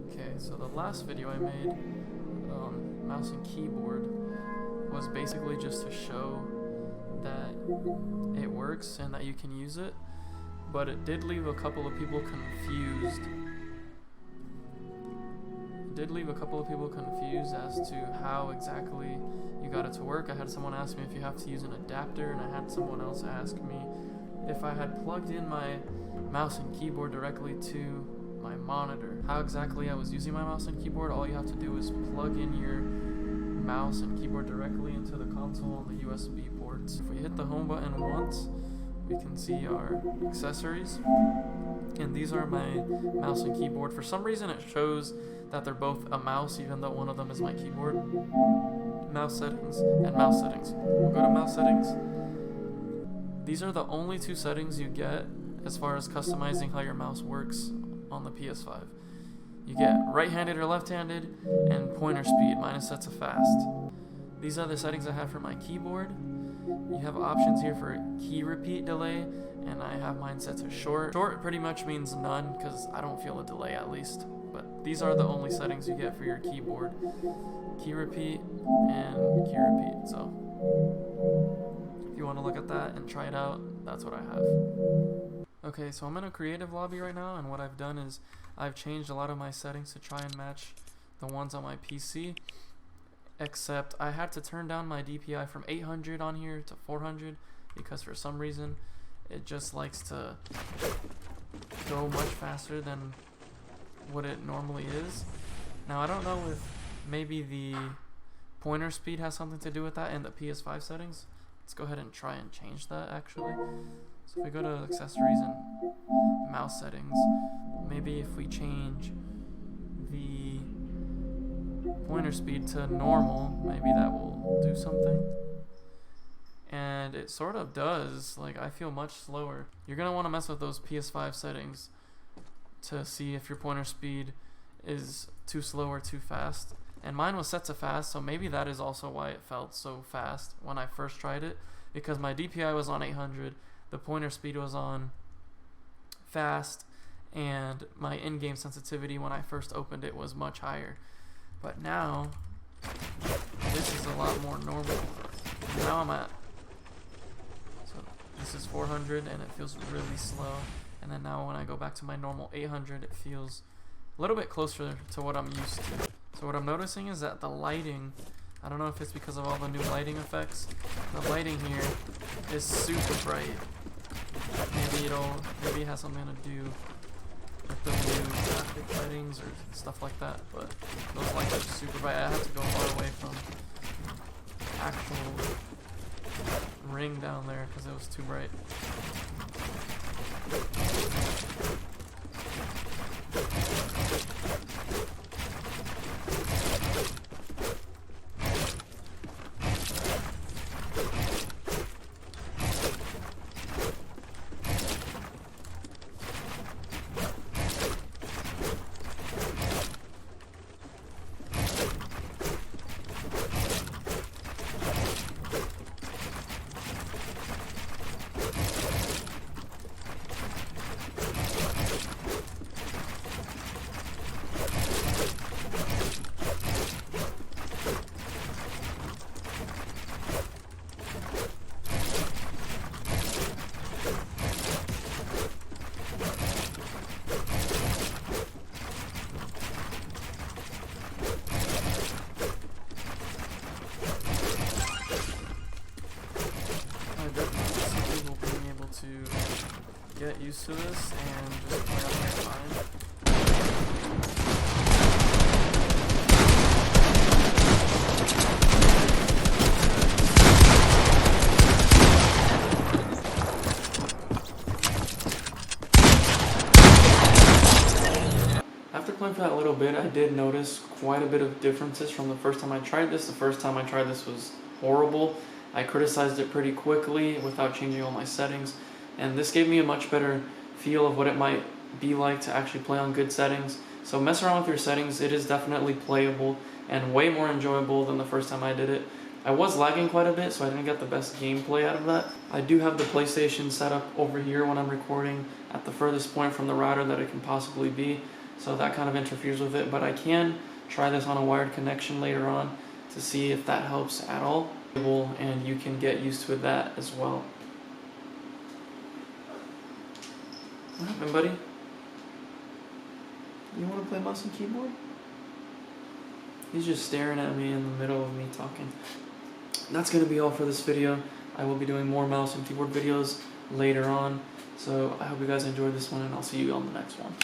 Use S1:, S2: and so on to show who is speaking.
S1: Okay, so the last video I made on mouse and keyboard was basically just to show that it works and that you can use it, but it did leave a couple of people confused. As to how exactly you got it to work. I had someone ask me if you have to use an adapter, and I had someone else ask me if I had plugged in my mouse and keyboard directly to my monitor. How exactly I was using my mouse and keyboard, all you have to do is plug in your mouse and keyboard directly into the console on the USB ports. If we hit the home button once, we can see our accessories, and these are my mouse and keyboard. For some reason it shows that they're both a mouse even though one of them is my keyboard. Mouse settings and mouse settings. We'll go to mouse settings. These are the only two settings you get as far as customizing how your mouse works on the PS5. You get right-handed or left-handed, and pointer speed. Mine is set to fast. These are the settings I have for my keyboard. You have options here for key repeat delay, and I have mine set to short. Short pretty much means none, because I don't feel a delay at least. But these are the only settings you get for your keyboard. Key repeat and key repeat. So if you want to look at that and try it out, that's what I have. Okay, so I'm in a creative lobby right now, and what I've done is I've changed a lot of my settings to try and match the ones on my PC, except I had to turn down my DPI from 800 on here to 400 because for some reason it just likes to go much faster than what it normally is. Now I don't know if maybe the pointer speed has something to do with that in the PS5 settings. Let's go ahead and try and change that actually. So if we go to accessories and mouse settings, maybe if we change the pointer speed to normal, maybe that will do something. And it sort of does. Like, I feel much slower. You're gonna want to mess with those PS5 settings to see if your pointer speed is too slow or too fast. And mine was set to fast, so maybe that is also why it felt so fast when I first tried it, because my DPI was on 800, the pointer speed was on fast, and my in-game sensitivity when I first opened it was much higher. But now this is a lot more normal. Now I'm at, so this is 400 and it feels really slow, and then now when I go back to my normal 800 it feels a little bit closer to what I'm used to. So what I'm noticing is that the lighting, I don't know if it's because of all the new lighting effects, the lighting here is super bright. Maybe it has something to do with the new graphic settings or stuff like that, but those lights are super bright. I have to go far away from actual ring down there because it was too bright. Get used to this and just play on your time. After playing for that little bit, I did notice quite a bit of differences from the first time I tried this. The first time I tried this was horrible. I criticized it pretty quickly without changing all my settings. And this gave me a much better feel of what it might be like to actually play on good settings. So mess around with your settings. It is definitely playable and way more enjoyable than the first time I did it. I was lagging quite a bit, so I didn't get the best gameplay out of that. I do have the PlayStation set up over here when I'm recording at the furthest point from the router that it can possibly be. so that kind of interferes with it, but I can try this on a wired connection later on to see if that helps at all, and you can get used to that as well. What happened, buddy? You want to play mouse and keyboard? He's just staring at me in the middle of me talking. That's going to be all for this video. I will be doing more mouse and keyboard videos later on, so I hope you guys enjoyed this one, and I'll see you on the next one.